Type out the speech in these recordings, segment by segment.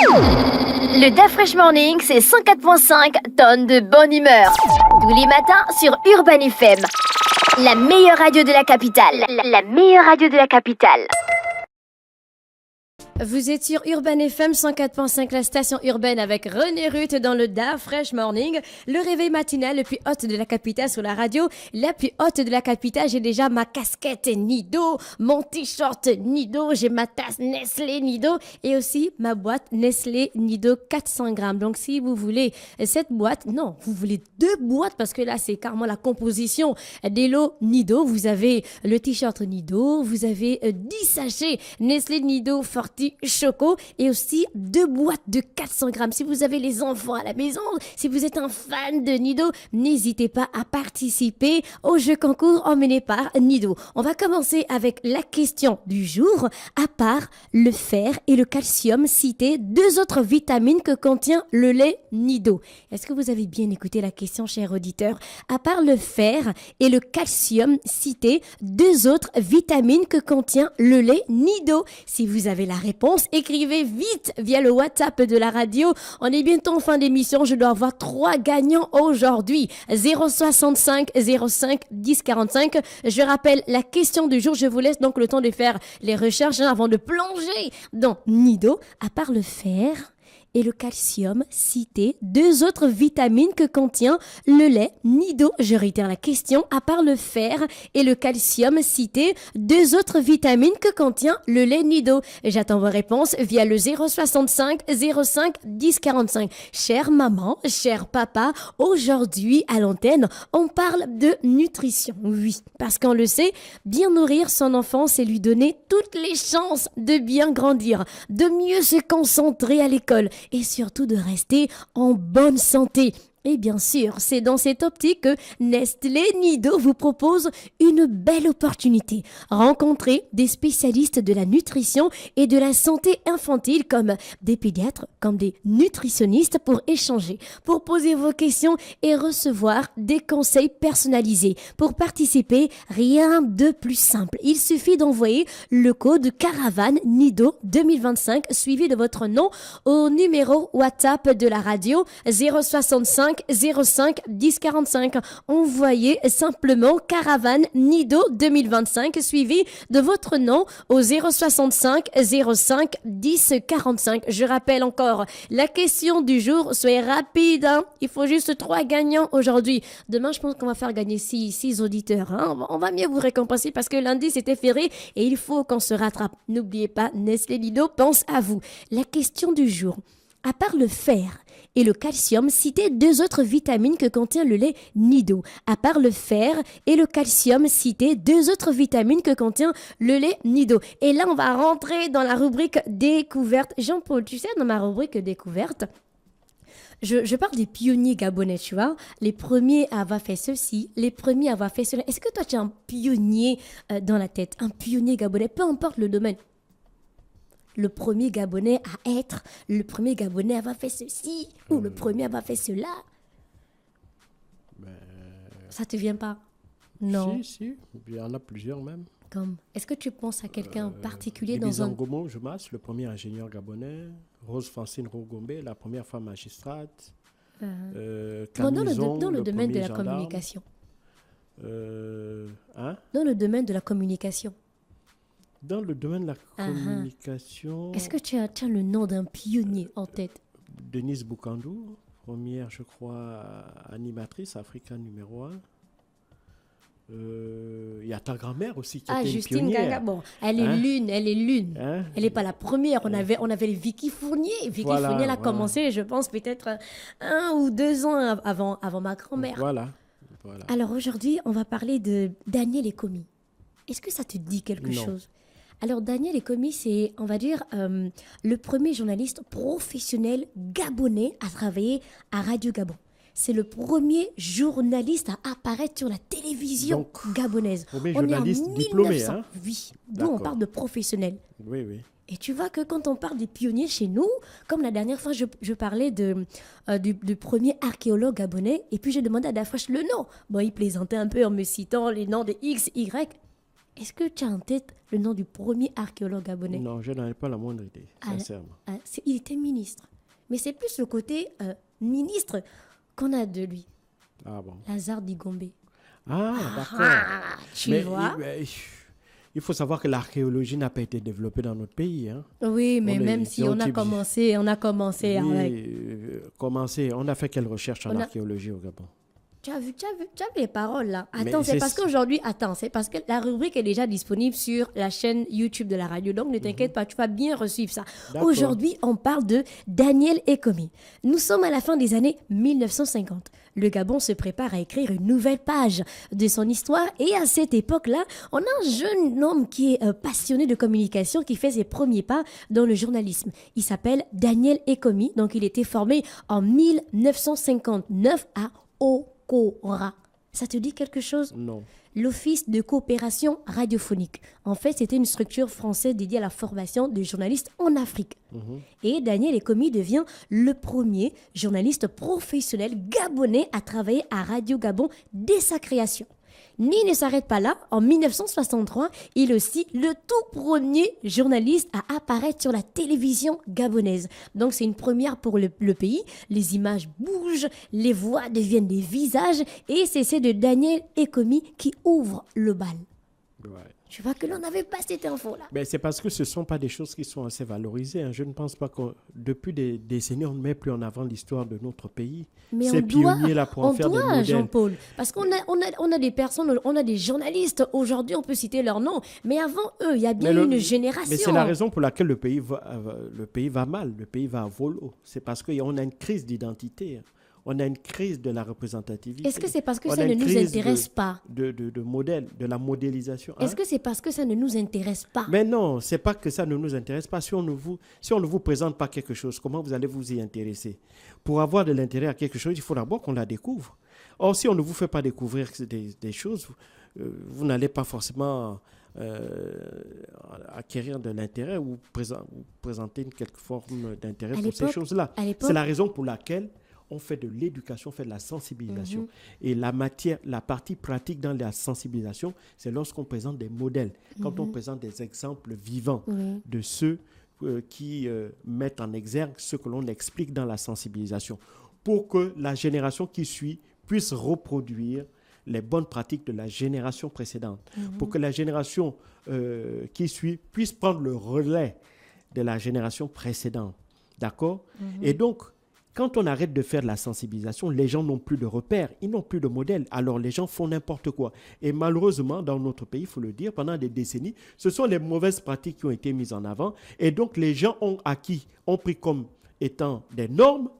Le DAF Fresh Morning, c'est 104.5 tonnes de bonne humeur. Tous les matins sur Urban FM. La meilleure radio de la capitale. La meilleure radio de la capitale. Vous êtes sur Urban FM 104.5, la station urbaine avec René Ruth dans le DAF Fresh Morning. Le réveil matinal le plus haute de la capitale sur la radio. La plus haute de la capitale, j'ai déjà ma casquette Nido, mon t-shirt Nido, j'ai ma tasse Nestlé Nido et aussi ma boîte Nestlé Nido 400 grammes. Donc si vous voulez cette boîte, non, vous voulez 2 boîtes parce que là c'est carrément la composition des lots Nido. Vous avez le t-shirt Nido, vous avez 10 sachets Nestlé Nido Forti Choco et aussi 2 boîtes de 400 grammes. Si vous avez les enfants à la maison, si vous êtes un fan de Nido, n'hésitez pas à participer au jeu concours emmené par Nido. On va commencer avec la question du jour. À part le fer et le calcium, citez 2 autres vitamines que contient le lait Nido. Est-ce que vous avez bien écouté la question, cher auditeur? À part le fer et le calcium, citez 2 autres vitamines que contient le lait Nido. Si vous avez la réponse, écrivez vite via le WhatsApp de la radio. On est bientôt en fin d'émission. Je dois avoir 3 gagnants aujourd'hui. 065 05 10 45. Je rappelle la question du jour. Je vous laisse donc le temps de faire les recherches avant de plonger dans Nido. À part le fer et le calcium, citez 2 autres vitamines que contient le lait Nido. Je réitère la question. À part le fer et le calcium, citez 2 autres vitamines que contient le lait Nido. J'attends vos réponses via le 065 05 10 45. Chère maman, cher papa, aujourd'hui à l'antenne, on parle de nutrition. Oui, parce qu'on le sait, bien nourrir son enfant, c'est lui donner toutes les chances de bien grandir, de mieux se concentrer à l'école et surtout de rester en bonne santé. Et bien sûr, c'est dans cette optique que Nestlé Nido vous propose une belle opportunité. Rencontrez des spécialistes de la nutrition et de la santé infantile comme des pédiatres, comme des nutritionnistes pour échanger, pour poser vos questions et recevoir des conseils personnalisés. Pour participer, rien de plus simple. Il suffit d'envoyer le code Caravane Nido 2025 suivi de votre nom au numéro WhatsApp de la radio 065 05 10 45. Envoyez simplement Caravane Nido 2025 suivi de votre nom au 065 05 10 45. Je rappelle encore la question du jour. Soyez rapide, hein. Il faut juste 3 gagnants aujourd'hui. Demain, je pense qu'on va faire gagner 6 auditeurs. Hein. On va mieux vous récompenser parce que lundi, c'était férié et il faut qu'on se rattrape. N'oubliez pas, Nestlé Nido pense à vous. La question du jour. À part le fer et le calcium, citez 2 autres vitamines que contient le lait Nido. À part le fer et le calcium, citez 2 autres vitamines que contient le lait Nido. Et là, on va rentrer dans la rubrique découverte. Jean-Paul, tu sais, dans ma rubrique découverte, je parle des pionniers gabonais, tu vois. Les premiers à avoir fait ceci, les premiers à avoir fait cela. Est-ce que toi, tu es un pionnier dans la tête, un pionnier gabonais, peu importe le domaine? Le premier Gabonais à être, le premier Gabonais à avoir fait ceci, ou le premier à avoir fait cela. Ça te vient pas? Non. Si, il y en a plusieurs même. Comme, est-ce que tu penses à quelqu'un en particulier dans un... Ngomo Jomas, le premier ingénieur gabonais. Rose Francine Rogombe, la première femme magistrate. Dans le domaine de la communication. Dans le domaine de la communication. Dans le domaine de la communication... Est-ce que tu as le nom d'un pionnier en tête? Denise Boukandou, première, je crois, animatrice africaine numéro 1. Il y a ta grand-mère aussi qui était Justine une pionnière. Ganga, bon, elle est l'une. Elle n'est pas la première. On avait les Vicky Fournier. Vicky Fournier, elle a commencé, je pense, peut-être 1 ou 2 ans avant ma grand-mère. Voilà. Alors aujourd'hui, on va parler de Daniel Ekomi. Est-ce que ça te dit quelque chose? Alors, Daniel Ekomi, c'est, on va dire, le premier journaliste professionnel gabonais à travailler à Radio Gabon. C'est le premier journaliste à apparaître sur la télévision gabonaise. Premier journaliste diplômé, hein? Oui, nous on parle de professionnel. Oui. Et tu vois que quand on parle des pionniers chez nous, comme la dernière fois, je parlais du premier archéologue gabonais, et puis j'ai demandé à Dafresh le nom. Bon, il plaisantait un peu en me citant les noms des X, Y. Est-ce que tu as en tête le nom du premier archéologue gabonais? Non, je n'en ai pas la moindre idée, sincèrement. Il était ministre. Mais c'est plus le côté ministre qu'on a de lui. Ah bon. Lazare Digombe. D'accord. Tu vois? Il faut savoir que l'archéologie n'a pas été développée dans notre pays. Hein. Oui, mais même si on a commencé avec... On a fait quelle recherche en archéologie au Gabon? Tu as vu les paroles là. Attends, c'est parce que la rubrique est déjà disponible sur la chaîne YouTube de la radio. Donc ne t'inquiète pas, tu vas bien suivre ça. Aujourd'hui, on parle de Daniel Ekomi. Nous sommes à la fin des années 1950. Le Gabon se prépare à écrire une nouvelle page de son histoire et à cette époque-là, on a un jeune homme qui est passionné de communication qui fait ses premiers pas dans le journalisme. Il s'appelle Daniel Ekomi, donc il était formé en 1959 à Okora. Ça te dit quelque chose? Non. L'Office de coopération radiophonique. En fait, c'était une structure française dédiée à la formation de journalistes en Afrique. Et Daniel Ekomi devient le premier journaliste professionnel gabonais à travailler à Radio Gabon dès sa création. Il ne s'arrête pas là. En 1963, il est aussi le tout premier journaliste à apparaître sur la télévision gabonaise. Donc, c'est une première pour le pays. Les images bougent, les voix deviennent des visages et c'est de Daniel Ekomi qui ouvre le bal. Ouais. Tu vois que l'on n'avait pas cette info-là. Mais c'est parce que ce ne sont pas des choses qui sont assez valorisées. Hein. Je ne pense pas que depuis des décennies, on ne met plus en avant l'histoire de notre pays. Mais ces pionniers-là pour en faire des modèles. Jean-Paul, parce qu'on a des personnes, on a des journalistes. Aujourd'hui, on peut citer leur nom. Mais avant eux, il y a bien une génération. Mais c'est la raison pour laquelle le pays va mal, le pays va à volo. C'est parce qu'on a une crise d'identité. Hein. On a une crise de la représentativité. Est-ce que c'est parce que ça ne nous intéresse pas? De modèle, de la modélisation. Est-ce que c'est parce que ça ne nous intéresse pas? Mais non, c'est pas que ça ne nous intéresse pas. Si on ne vous présente pas quelque chose, comment vous allez vous y intéresser? Pour avoir de l'intérêt à quelque chose, il faut d'abord qu'on la découvre. Or, si on ne vous fait pas découvrir des choses, vous n'allez pas forcément acquérir de l'intérêt ou présenter quelque forme d'intérêt pour ces choses-là. C'est la raison pour laquelle on fait de l'éducation, on fait de la sensibilisation. Et la partie pratique dans la sensibilisation, c'est lorsqu'on présente des modèles, quand on présente des exemples vivants de ceux qui mettent en exergue ce que l'on explique dans la sensibilisation, pour que la génération qui suit puisse reproduire les bonnes pratiques de la génération précédente, pour que la génération qui suit puisse prendre le relais de la génération précédente. D'accord? Et donc, quand on arrête de faire de la sensibilisation, les gens n'ont plus de repères, ils n'ont plus de modèles. Alors les gens font n'importe quoi. Et malheureusement, dans notre pays, il faut le dire, pendant des décennies, ce sont les mauvaises pratiques qui ont été mises en avant. Et donc les gens ont pris comme étant des normes,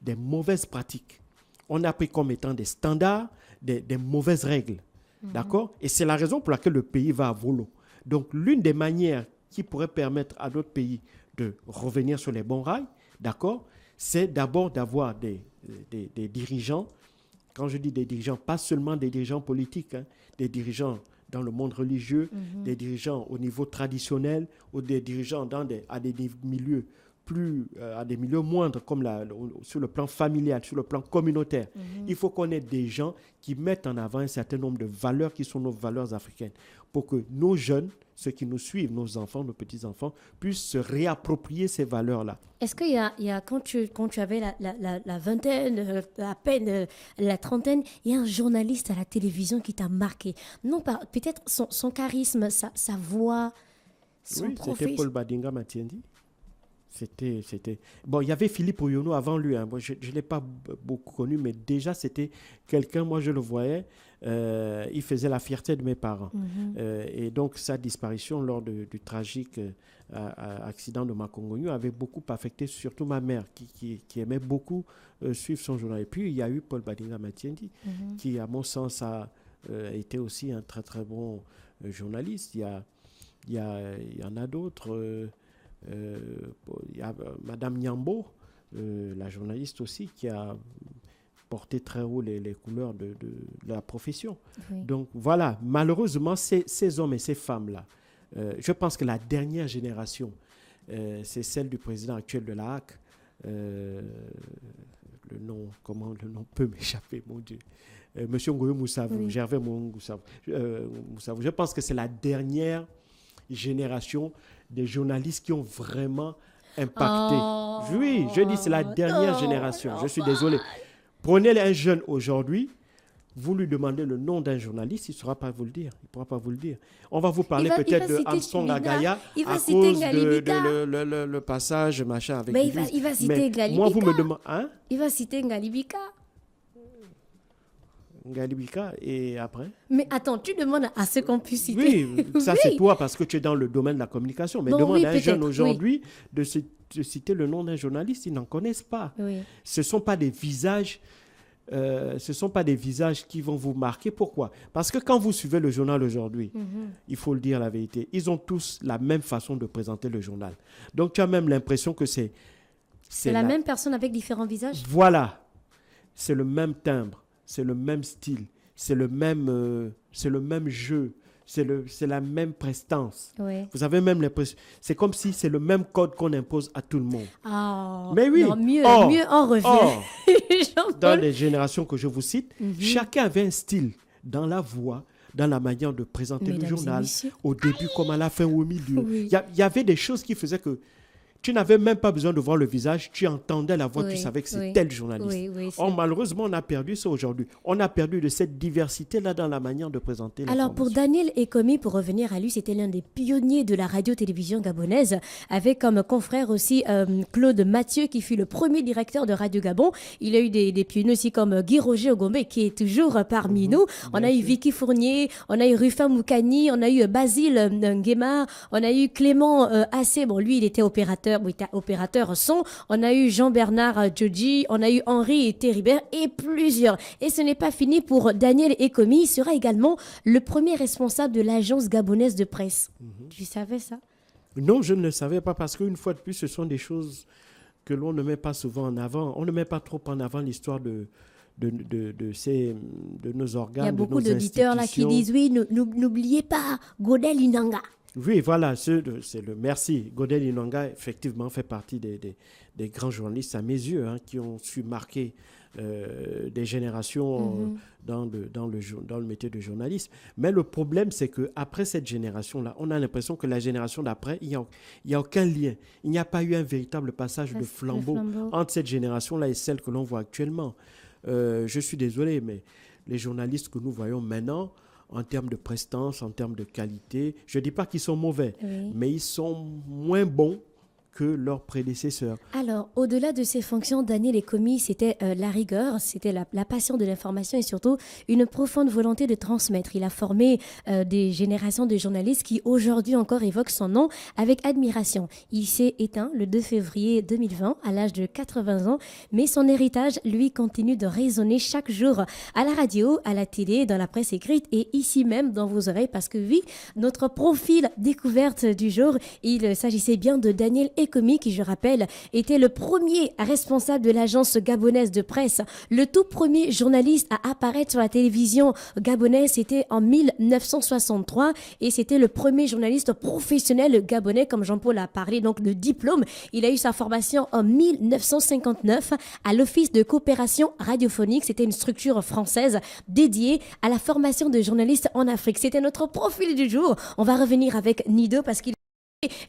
des mauvaises pratiques. On a pris comme étant des standards, des mauvaises règles. D'accord? Et c'est la raison pour laquelle le pays va à volo. Donc l'une des manières qui pourrait permettre à notre pays de revenir sur les bons rails, d'accord, c'est d'abord d'avoir des dirigeants, quand je dis des dirigeants, pas seulement des dirigeants politiques, hein, des dirigeants dans le monde religieux, des dirigeants au niveau traditionnel ou des dirigeants à des milieux à des milieux moindres comme sur le plan familial, sur le plan communautaire. Il faut qu'on ait des gens qui mettent en avant un certain nombre de valeurs qui sont nos valeurs africaines pour que nos jeunes, ceux qui nous suivent, nos enfants, nos petits-enfants, puissent se réapproprier ces valeurs-là. Est-ce qu'il y a quand tu avais la vingtaine, à peine la trentaine, il y a un journaliste à la télévision qui t'a marqué? Non pas, peut-être son charisme, sa voix, son profil. C'était Paul Badinga Matiendi. Bon, il y avait Philippe Oyono avant lui. Hein. Moi, je ne l'ai pas beaucoup connu, mais déjà, c'était quelqu'un, moi, je le voyais, il faisait la fierté de mes parents. Et donc, sa disparition lors du tragique accident de Makongogno avait beaucoup affecté, surtout ma mère, qui aimait beaucoup suivre son journal. Et puis, il y a eu Paul Badinga Matiendi, qui, à mon sens, a été aussi un très, très bon journaliste. Il y en a d'autres... il y a Madame Nyambo, la journaliste aussi, qui a porté très haut les couleurs de la profession. Donc voilà, malheureusement, ces hommes et ces femmes-là, je pense que la dernière génération, c'est celle du président actuel de la HAC, le nom, comment le nom peut m'échapper, mon Dieu. Monsieur Ngoyo Moussavou, Gervais Moussavou. Je pense que c'est la dernière génération des journalistes qui ont vraiment impacté. Oui, je dis c'est la dernière génération. Je suis désolé. Prenez un jeune aujourd'hui, vous lui demandez le nom d'un journaliste, il ne saura pas vous le dire. Il ne pourra pas vous le dire. On va vous parler peut-être de Armstrong Agaya à cause de le passage machin avec lui. Il va citer Ngalibika. Moi, vous me demandez... Hein? Il va citer Ngalibika. Ngalibika et après? Mais attends, tu demandes à ce qu'on puisse citer. Oui, ça c'est toi parce que tu es dans le domaine de la communication. Mais demande à un jeune aujourd'hui de citer le nom d'un journaliste, ils n'en connaissent pas. Oui. Ce ne sont pas des visages... qui vont vous marquer. Pourquoi? Parce que quand vous suivez le journal aujourd'hui, il faut le dire la vérité, ils ont tous la même façon de présenter le journal. Donc tu as même l'impression que c'est la même personne avec différents visages. Voilà. C'est le même timbre, c'est le même style, c'est le même jeu. C'est la même prestance. Oui. Vous avez même l'impression... C'est comme si c'est le même code qu'on impose à tout le monde. Oh, mais oui. Non, mieux on revient. Dans les générations que je vous cite, chacun avait un style dans la voix, dans la manière de présenter le journal, au début comme à la fin ou au milieu. Oui. Il y avait des choses qui faisaient que tu n'avais même pas besoin de voir le visage, tu entendais la voix, tu savais que c'est tel journaliste. Or, malheureusement, on a perdu ça aujourd'hui. On a perdu de cette diversité-là dans la manière de présenter l'information. Alors, pour Daniel Ekomi, pour revenir à lui, c'était l'un des pionniers de la radio-télévision gabonaise, avec comme confrère aussi Claude Mathieu, qui fut le premier directeur de Radio Gabon. Il a eu des pionniers aussi comme Guy Roger Ogombe, qui est toujours parmi nous. On a eu Vicky Fournier, on a eu Rufin Moukani, on a eu Basile Nguema, on a eu Clément Assé. Bon, lui, il était opérateur son. On a eu Jean-Bernard Djodji, on a eu Henri Théribert et plusieurs. Et ce n'est pas fini pour Daniel Ekomi. Il sera également le premier responsable de l'agence gabonaise de presse. Tu savais ça? Non, je ne le savais pas parce qu'une fois de plus, ce sont des choses que l'on ne met pas souvent en avant. On ne met pas trop en avant l'histoire de nos organes. Il y a beaucoup d'auditeurs là qui disent oui, n'oubliez pas Godel Inanga. Oui, voilà, c'est le merci. Godel Inanga, effectivement, fait partie des grands journalistes, à mes yeux, qui ont su marquer des générations dans le métier de journaliste. Mais le problème, c'est qu'après cette génération-là, on a l'impression que la génération d'après, il n'y a aucun lien. Il n'y a pas eu un véritable passage de flambeau entre cette génération-là et celle que l'on voit actuellement. Je suis désolé, mais les journalistes que nous voyons maintenant, en termes de prestance, en termes de qualité, je ne dis pas qu'ils sont mauvais, mais ils sont moins bons que leurs prédécesseurs. Alors, au-delà de ses fonctions, Daniel Ekomi, c'était la rigueur, c'était la passion de l'information et surtout une profonde volonté de transmettre. Il a formé des générations de journalistes qui aujourd'hui encore évoquent son nom avec admiration. Il s'est éteint le 2 février 2020 à l'âge de 80 ans, mais son héritage, lui, continue de résonner chaque jour à la radio, à la télé, dans la presse écrite et ici même dans vos oreilles parce que oui, notre profil découverte du jour, il s'agissait bien de Daniel Ekomi, qui, je rappelle, était le premier responsable de l'agence gabonaise de presse. Le tout premier journaliste à apparaître sur la télévision gabonaise, c'était en 1963 et c'était le premier journaliste professionnel gabonais, comme Jean-Paul a parlé, donc le diplôme. Il a eu sa formation en 1959 à l'Office de coopération radiophonique. C'était une structure française dédiée à la formation de journalistes en Afrique. C'était notre profil du jour. On va revenir avec Nido parce qu'il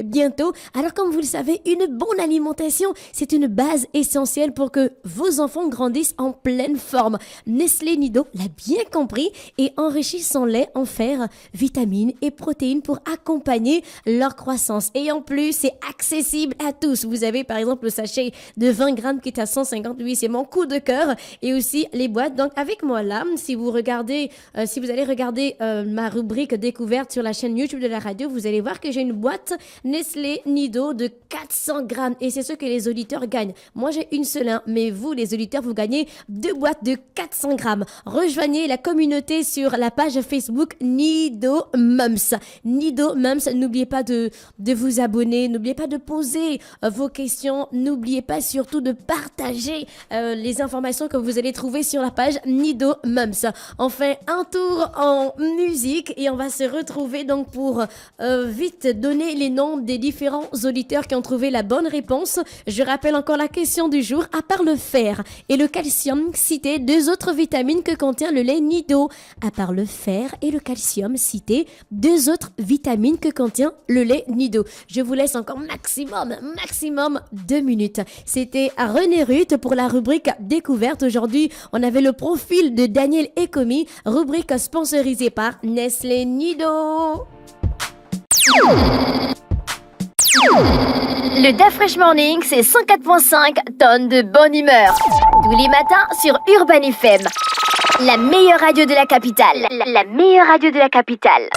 bientôt. Alors comme vous le savez, une bonne alimentation, c'est une base essentielle pour que vos enfants grandissent en pleine forme. Nestlé Nido l'a bien compris et enrichit son lait en fer, vitamines et protéines pour accompagner leur croissance. Et en plus, c'est accessible à tous. Vous avez par exemple le sachet de 20 grammes qui est à 158, c'est mon coup de cœur. Et aussi les boîtes. Donc avec moi là, si vous allez regarder ma rubrique découverte sur la chaîne YouTube de la radio, vous allez voir que j'ai une boîte Nestlé Nido de 400 grammes et c'est ce que les auditeurs gagnent. Moi j'ai une seule, mais vous les auditeurs vous gagnez 2 boîtes de 400 grammes. Rejoignez la communauté sur la page Facebook Nido Mums. Nido Mums, n'oubliez pas de vous abonner, n'oubliez pas de poser vos questions, n'oubliez pas surtout de partager les informations que vous allez trouver sur la page Nido Mums. Enfin, un tour en musique et on va se retrouver donc pour vite donner les les noms des différents auditeurs qui ont trouvé la bonne réponse. Je rappelle encore la question du jour. À part le fer et le calcium, citez 2 autres vitamines que contient le lait Nido. À part le fer et le calcium, citez 2 autres vitamines que contient le lait Nido. Je vous laisse encore maximum 2 minutes. C'était à René Ruth pour la rubrique découverte. Aujourd'hui, on avait le profil de Daniel Ecomi, rubrique sponsorisée par Nestlé Nido. Le DAF Fresh Morning, c'est 104.5 tonnes de bonne humeur. Tous les matins sur Urban FM. La meilleure radio de la capitale. La meilleure radio de la capitale.